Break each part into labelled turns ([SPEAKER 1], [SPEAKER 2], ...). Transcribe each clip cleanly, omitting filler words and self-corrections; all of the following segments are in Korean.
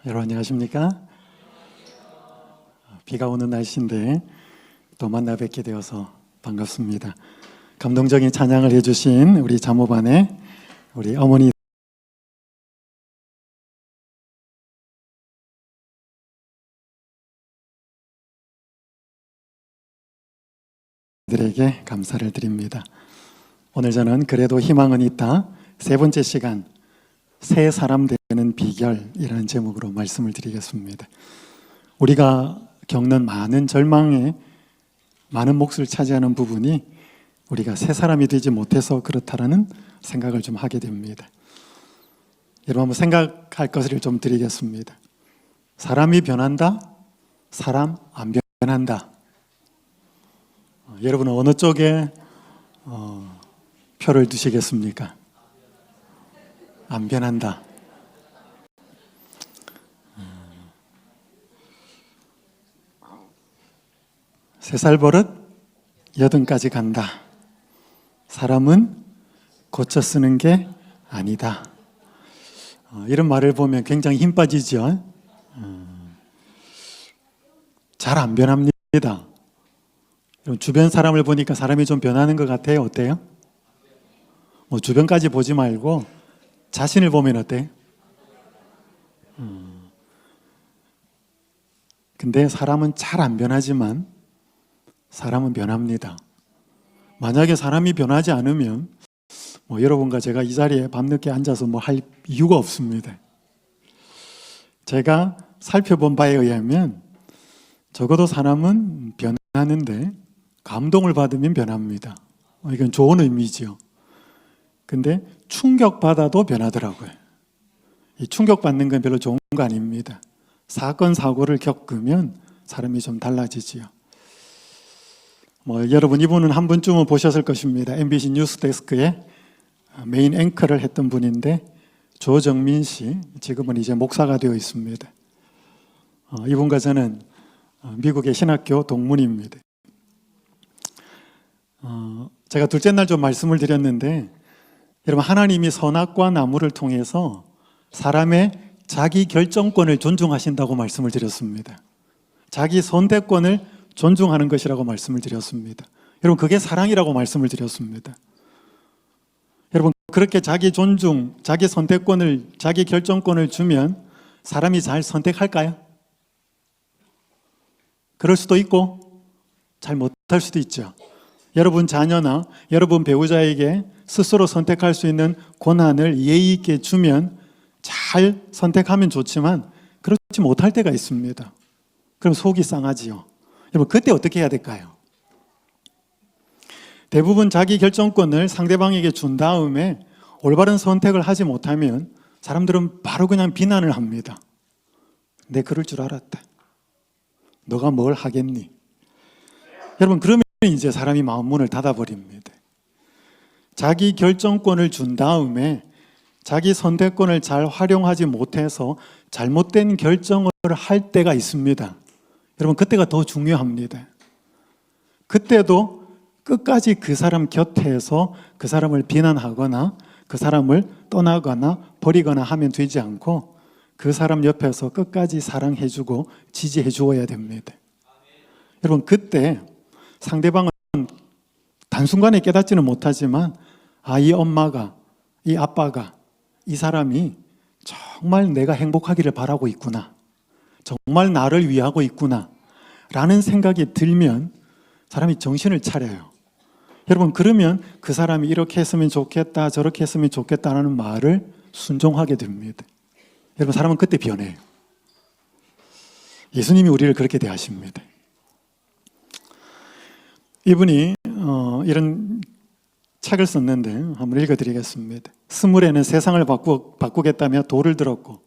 [SPEAKER 1] 여러분 안녕하십니까? 비가 오는 날씨인데 또 만나 뵙게 되어서 반갑습니다. 감동적인 찬양을 해주신 우리 자모반의 우리 어머니 들에게 감사를 드립니다. 오늘 저는 그래도 희망은 있다 세 번째 시간 새 사람 되는 비결이라는 제목으로 말씀을 드리겠습니다. 우리가 겪는 많은 절망에 많은 몫을 차지하는 부분이 우리가 새 사람이 되지 못해서 그렇다라는 생각을 좀 하게 됩니다. 여러분 한번 생각할 것을 좀 드리겠습니다. 사람이 변한다? 사람 안 변한다? 여러분은 어느 쪽에 표를 두시겠습니까? 안 변한다. 세 살 버릇 80까지 간다. 사람은 고쳐 쓰는 게 아니다. 이런 말을 보면 굉장히 힘 빠지죠. 잘 안 변합니다. 주변 사람을 보니까 사람이 좀 변하는 것 같아요. 어때요? 주변까지 보지 말고 자신을 보면 어때요? 근데 사람은 잘 안 변하지만 사람은 변합니다. 만약에 사람이 변하지 않으면 여러분과 제가 이 자리에 밤늦게 앉아서 할 이유가 없습니다. 제가 살펴본 바에 의하면 적어도 사람은 변하는데 감동을 받으면 변합니다. 이건 좋은 의미죠. 근데 충격받아도 변하더라고요. 이 충격받는 건 별로 좋은 거 아닙니다. 사건, 사고를 겪으면 사람이 좀 달라지지요. 여러분 이분은 한 번쯤은 보셨을 것입니다. MBC 뉴스데스크에 메인 앵커를 했던 분인데 조정민 씨, 지금은 이제 목사가 되어 있습니다. 이분과 저는 미국의 신학교 동문입니다. 제가 둘째 날 좀 말씀을 드렸는데 여러분 하나님이 선악과 나무를 통해서 사람의 자기 결정권을 존중하신다고 말씀을 드렸습니다. 자기 선택권을 존중하는 것이라고 말씀을 드렸습니다. 여러분 그게 사랑이라고 말씀을 드렸습니다. 여러분 그렇게 자기 존중, 자기 선택권을, 자기 결정권을 주면 사람이 잘 선택할까요? 그럴 수도 있고 잘 못할 수도 있죠. 여러분 자녀나 여러분 배우자에게 스스로 선택할 수 있는 권한을 예의 있게 주면 잘 선택하면 좋지만 그렇지 못할 때가 있습니다. 그럼 속이 상하지요. 여러분 그때 어떻게 해야 될까요? 대부분 자기 결정권을 상대방에게 준 다음에 올바른 선택을 하지 못하면 사람들은 바로 그냥 비난을 합니다. 내 그럴 줄 알았다. 너가 뭘 하겠니? 여러분 그러면 이제 사람이 마음 문을 닫아버립니다. 자기 결정권을 준 다음에 자기 선택권을 잘 활용하지 못해서 잘못된 결정을 할 때가 있습니다. 여러분 그때가 더 중요합니다. 그때도 끝까지 그 사람 곁에서 그 사람을 비난하거나 그 사람을 떠나거나 버리거나 하면 되지 않고 그 사람 옆에서 끝까지 사랑해주고 지지해 주어야 됩니다. 여러분 그때 상대방은 단순간에 깨닫지는 못하지만 이 엄마가, 이 아빠가, 이 사람이 정말 내가 행복하기를 바라고 있구나, 정말 나를 위하고 있구나 라는 생각이 들면 사람이 정신을 차려요. 여러분 그러면 그 사람이 이렇게 했으면 좋겠다, 저렇게 했으면 좋겠다라는 말을 순종하게 됩니다. 여러분 사람은 그때 변해요. 예수님이 우리를 그렇게 대하십니다. 이분이 이런 책을 썼는데 한번 읽어드리겠습니다. 스물에는 세상을 바꾸겠다며 돌을 들었고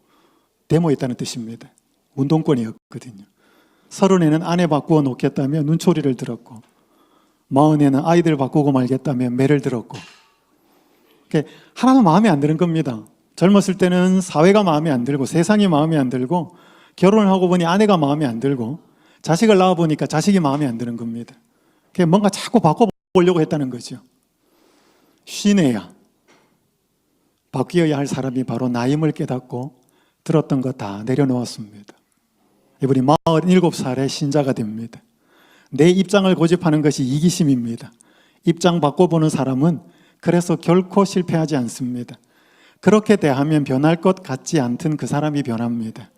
[SPEAKER 1] 데모했다는 뜻입니다. 운동권이었거든요. 30에는 아내 바꾸어 놓겠다며 눈초리를 들었고 40에는 아이들 바꾸고 말겠다며 매를 들었고 하나도 마음에 안 드는 겁니다. 젊었을 때는 사회가 마음에 안 들고 세상이 마음에 안 들고 결혼을 하고 보니 아내가 마음에 안 들고 자식을 낳아보니까 자식이 마음에 안 드는 겁니다. 뭔가 자꾸 바꿔보려고 했다는 거죠. 쉰에야 바뀌어야 할 사람이 바로 나임을 깨닫고 들었던 거 다 내려놓았습니다. 이분이 47살에 신자가 됩니다. 내 입장을 고집하는 것이 이기심입니다. 입장 바꿔보는 사람은 그래서 결코 실패하지 않습니다. 그렇게 대하면 변할 것 같지 않던 그 사람이 변합니다.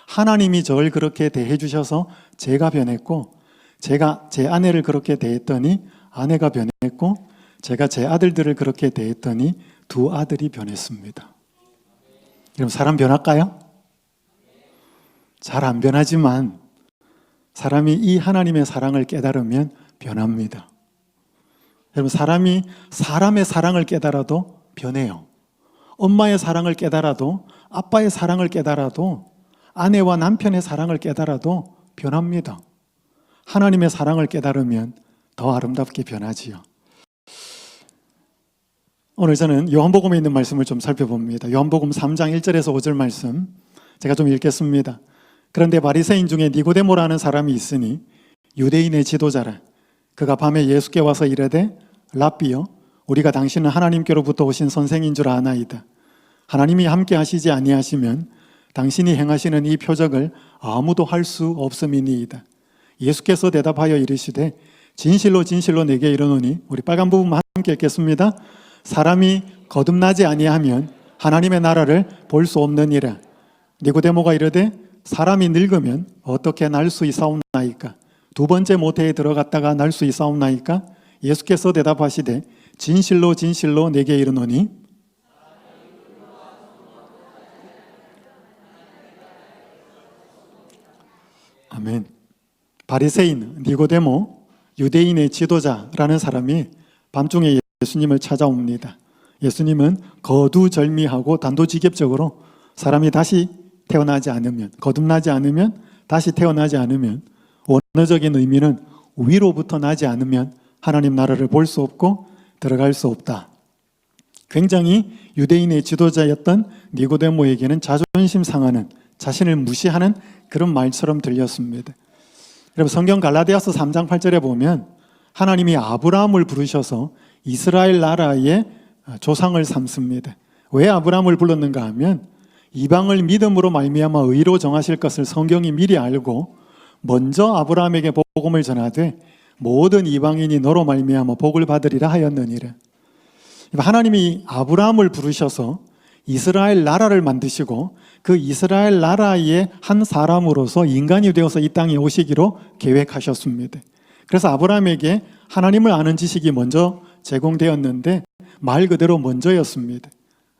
[SPEAKER 1] 하나님이 저를 그렇게 대해 주셔서 제가 변했고, 제가 제 아내를 그렇게 대했더니 아내가 변했고, 제가 제 아들들을 그렇게 대했더니 두 아들이 변했습니다. 여러분, 사람 변할까요? 잘 안 변하지만 사람이 이 하나님의 사랑을 깨달으면 변합니다. 여러분, 사람이 사람의 사랑을 깨달아도 변해요. 엄마의 사랑을 깨달아도, 아빠의 사랑을 깨달아도, 아내와 남편의 사랑을 깨달아도 변합니다. 하나님의 사랑을 깨달으면 더 아름답게 변하지요. 오늘 저는 요한복음에 있는 말씀을 좀 살펴봅니다. 요한복음 3장 1절에서 5절 말씀 제가 좀 읽겠습니다. 그런데 바리새인 중에 니고데모라는 사람이 있으니 유대인의 지도자라. 그가 밤에 예수께 와서 이르되 랍비여, 우리가 당신은 하나님께로부터 오신 선생인 줄 아나이다. 하나님이 함께 하시지 아니하시면 당신이 행하시는 이 표적을 아무도 할 수 없음이니이다. 예수께서 대답하여 이르시되 진실로 진실로 내게 이르노니, 우리 빨간 부분만 함께 읽겠습니다. 사람이 거듭나지 아니하면 하나님의 나라를 볼 수 없느니라. 니고데모가 이르되 사람이 늙으면 어떻게 날 수 있사옵나이까? 두 번째 모태에 들어갔다가 날 수 있사옵나이까? 예수께서 대답하시되 진실로 진실로 내게 이르노니 아멘. 바리새인 니고데모, 유대인의 지도자라는 사람이 밤중에 예수님을 찾아옵니다. 예수님은 거두절미하고 단도직입적으로 사람이 다시 태어나지 않으면, 거듭나지 않으면, 다시 태어나지 않으면, 원어적인 의미는 위로부터 나지 않으면 하나님 나라를 볼 수 없고 들어갈 수 없다. 굉장히 유대인의 지도자였던 니고데모에게는 자존심 상하는, 자신을 무시하는 그런 말처럼 들렸습니다. 여러분, 성경 갈라디아서 3장 8절에 보면 하나님이 아브라함을 부르셔서 이스라엘 나라의 조상을 삼습니다. 왜 아브라함을 불렀는가 하면 이방을 믿음으로 말미암아 의로 정하실 것을 성경이 미리 알고 먼저 아브라함에게 복음을 전하되 모든 이방인이 너로 말미암아 복을 받으리라 하였느니라. 하나님이 아브라함을 부르셔서 이스라엘 나라를 만드시고 그 이스라엘 나라의 한 사람으로서 인간이 되어서 이 땅에 오시기로 계획하셨습니다. 그래서 아브라함에게 하나님을 아는 지식이 먼저 제공되었는데 말 그대로 먼저였습니다.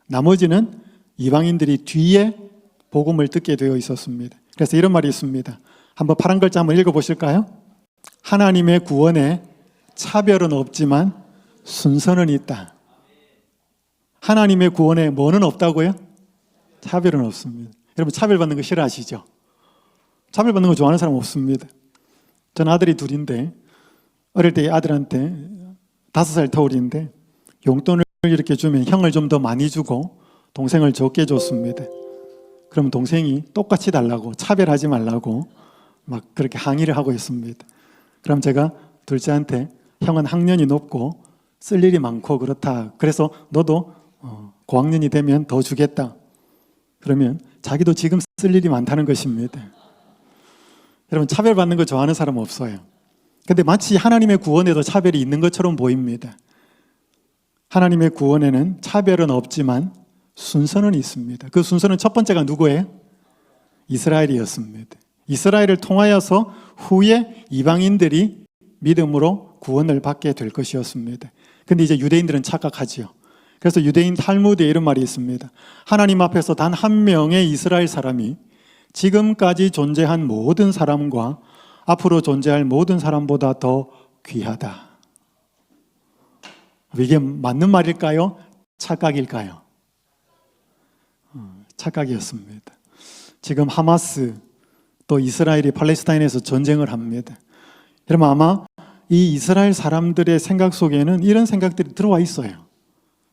[SPEAKER 1] 나머지는 이방인들이 뒤에 복음을 듣게 되어 있었습니다. 그래서 이런 말이 있습니다. 한번 파란 글자 한번 읽어보실까요? 하나님의 구원에 차별은 없지만 순서는 있다. 하나님의 구원에 뭐는 없다고요? 차별은 없습니다. 여러분, 차별받는 거 싫어하시죠? 차별받는 거 좋아하는 사람 없습니다. 전 아들이 둘인데 어릴 때 아들한테 5살 터울인데 용돈을 이렇게 주면 형을 좀 더 많이 주고 동생을 적게 줬습니다. 그럼 동생이 똑같이 달라고, 차별하지 말라고 막 그렇게 항의를 하고 있습니다. 그럼 제가 둘째한테 형은 학년이 높고 쓸 일이 많고 그렇다. 그래서 너도 고학년이 되면 더 주겠다. 그러면 자기도 지금 쓸 일이 많다는 것입니다. 여러분, 차별받는 거 좋아하는 사람 없어요. 근데 마치 하나님의 구원에도 차별이 있는 것처럼 보입니다. 하나님의 구원에는 차별은 없지만 순서는 있습니다. 그 순서는 첫 번째가 누구예요? 이스라엘이었습니다. 이스라엘을 통하여서 후에 이방인들이 믿음으로 구원을 받게 될 것이었습니다. 근데 이제 유대인들은 착각하지요. 그래서 유대인 탈무드에 이런 말이 있습니다. 하나님 앞에서 단 한 명의 이스라엘 사람이 지금까지 존재한 모든 사람과 앞으로 존재할 모든 사람보다 더 귀하다. 이게 맞는 말일까요? 착각일까요? 착각이었습니다. 지금 하마스 또 이스라엘이 팔레스타인에서 전쟁을 합니다. 여러분, 아마 이 이스라엘 사람들의 생각 속에는 이런 생각들이 들어와 있어요.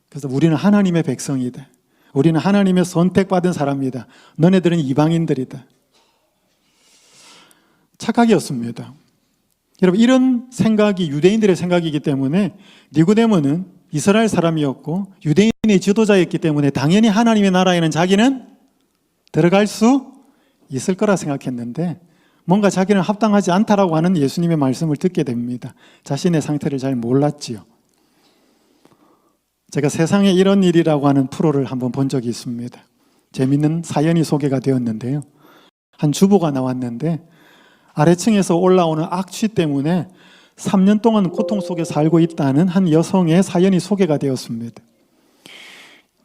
[SPEAKER 1] 그래서 우리는 하나님의 백성이다. 우리는 하나님의 선택받은 사람이다. 너네들은 이방인들이다. 착각이었습니다. 여러분, 이런 생각이 유대인들의 생각이기 때문에 니고데모는 이스라엘 사람이었고 유대인의 지도자였기 때문에 당연히 하나님의 나라에는 자기는 들어갈 수 있을 거라 생각했는데 뭔가 자기는 합당하지 않다라고 하는 예수님의 말씀을 듣게 됩니다. 자신의 상태를 잘 몰랐지요. 제가 세상에 이런 일이라고 하는 프로를 한번 본 적이 있습니다. 재밌는 사연이 소개가 되었는데요. 한 주부가 나왔는데 아래층에서 올라오는 악취 때문에 3년 동안 고통 속에 살고 있다는 한 여성의 사연이 소개가 되었습니다.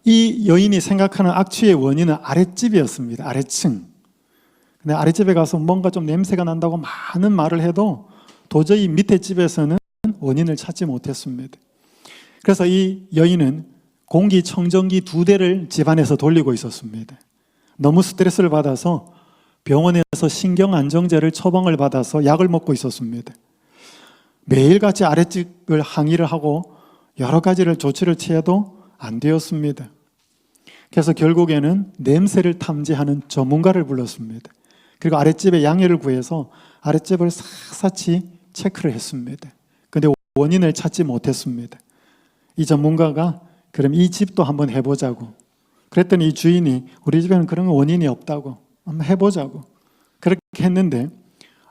[SPEAKER 1] 이 여인이 생각하는 악취의 원인은 아랫집이었습니다. 아래층. 근데 아랫집에 가서 뭔가 좀 냄새가 난다고 많은 말을 해도 도저히 밑에 집에서는 원인을 찾지 못했습니다. 그래서 이 여인은 공기청정기 2대를 집안에서 돌리고 있었습니다. 너무 스트레스를 받아서 병원에서 신경안정제를 처방을 받아서 약을 먹고 있었습니다. 매일같이 아랫집을 항의를 하고 여러 가지를 조치를 취해도 안 되었습니다. 그래서 결국에는 냄새를 탐지하는 전문가를 불렀습니다. 그리고 아랫집에 양해를 구해서 아랫집을 샅샅이 체크를 했습니다. 그런데 원인을 찾지 못했습니다. 이 전문가가 그럼 이 집도 한번 해보자고. 그랬더니 이 주인이 우리 집에는 그런 원인이 없다고. 한번 해보자고. 그렇게 했는데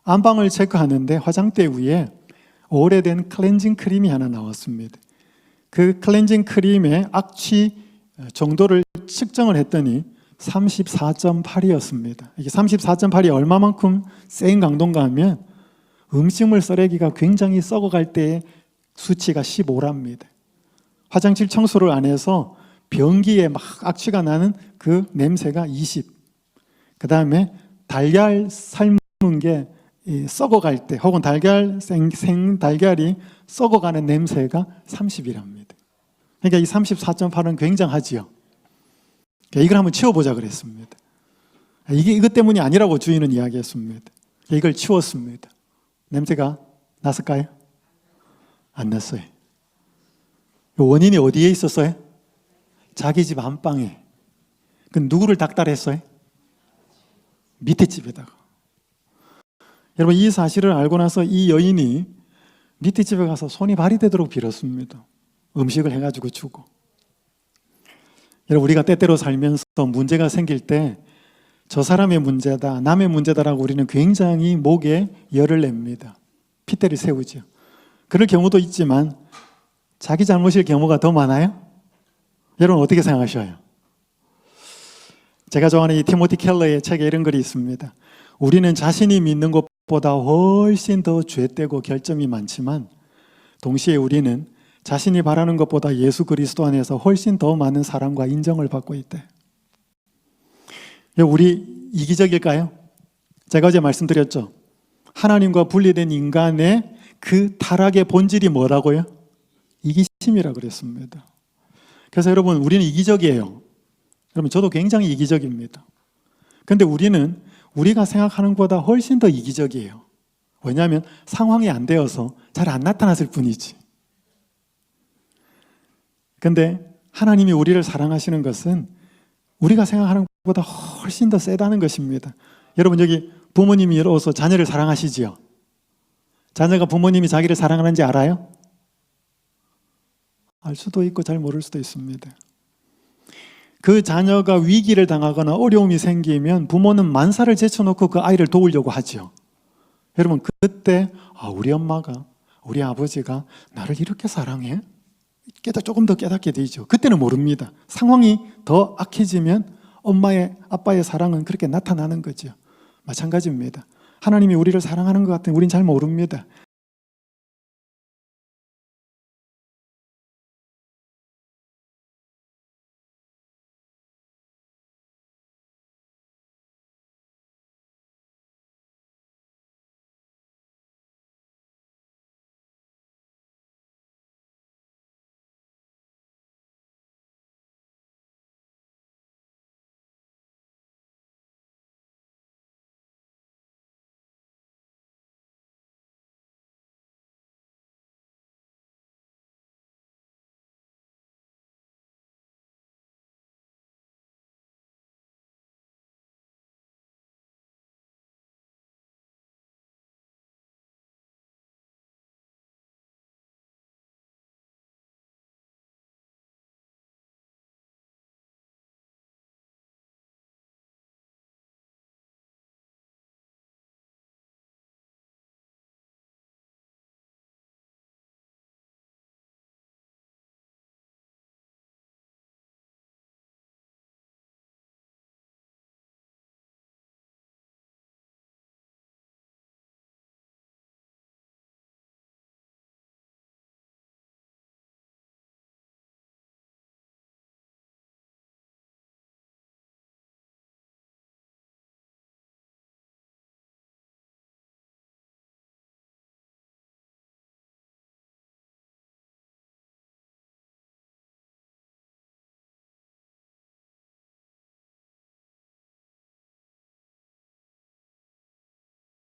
[SPEAKER 1] 안방을 체크하는데 화장대 위에 오래된 클렌징 크림이 하나 나왔습니다. 그 클렌징 크림의 악취 정도를 측정을 했더니 34.8이었습니다. 이게 34.8이 얼마만큼 센 강도인가 하면 음식물 쓰레기가 굉장히 썩어갈 때의 수치가 15랍니다. 화장실 청소를 안 해서 변기에 막 악취가 나는 그 냄새가 20. 그 다음에 달걀 삶은 게 썩어갈 때 혹은 생 달걀이 썩어가는 냄새가 30이랍니다. 그러니까 이 34.8은 굉장하지요. 그러니까 이걸 한번 치워보자 그랬습니다. 이것 때문이 아니라고 주인은 이야기했습니다. 이걸 치웠습니다. 냄새가 났을까요? 안 났어요. 원인이 어디에 있었어요? 자기 집 안방에. 그 누구를 닥달했어요? 밑에 집에다가. 여러분 이 사실을 알고 나서 이 여인이 밑에 집에 가서 손이 발이 되도록 빌었습니다. 음식을 해가지고 주고. 여러분 우리가 때때로 살면서 문제가 생길 때 저 사람의 문제다, 남의 문제다라고 우리는 굉장히 목에 열을 냅니다. 핏대를 세우죠. 그럴 경우도 있지만 자기 잘못일 경우가 더 많아요? 여러분 어떻게 생각하셔요? 제가 좋아하는 이 티모티 켈러의 책에 이런 글이 있습니다. 우리는 자신이 믿는 것보다 훨씬 더 죄되고 결점이 많지만 동시에 우리는 자신이 바라는 것보다 예수 그리스도 안에서 훨씬 더 많은 사랑과 인정을 받고 있대. 우리 이기적일까요? 제가 어제 말씀드렸죠. 하나님과 분리된 인간의 그 타락의 본질이 뭐라고요? 이기심이라고 그랬습니다. 그래서 여러분 우리는 이기적이에요. 여러분 저도 굉장히 이기적입니다. 그런데 우리는 우리가 생각하는 것보다 훨씬 더 이기적이에요. 왜냐하면 상황이 안 되어서 잘 안 나타났을 뿐이지. 그런데 하나님이 우리를 사랑하시는 것은 우리가 생각하는 것보다 훨씬 더 세다는 것입니다. 여러분 여기 부모님이 이로써 자녀를 사랑하시지요? 자녀가 부모님이 자기를 사랑하는지 알아요? 알 수도 있고 잘 모를 수도 있습니다. 그 자녀가 위기를 당하거나 어려움이 생기면 부모는 만사를 제쳐놓고 그 아이를 도우려고 하죠. 여러분 그때 우리 엄마가 우리 아버지가 나를 이렇게 사랑해? 조금 더 깨닫게 되죠. 그때는 모릅니다. 상황이 더 악해지면 엄마의 아빠의 사랑은 그렇게 나타나는 거죠. 마찬가지입니다. 하나님이 우리를 사랑하는 것 같은 우린 잘 모릅니다.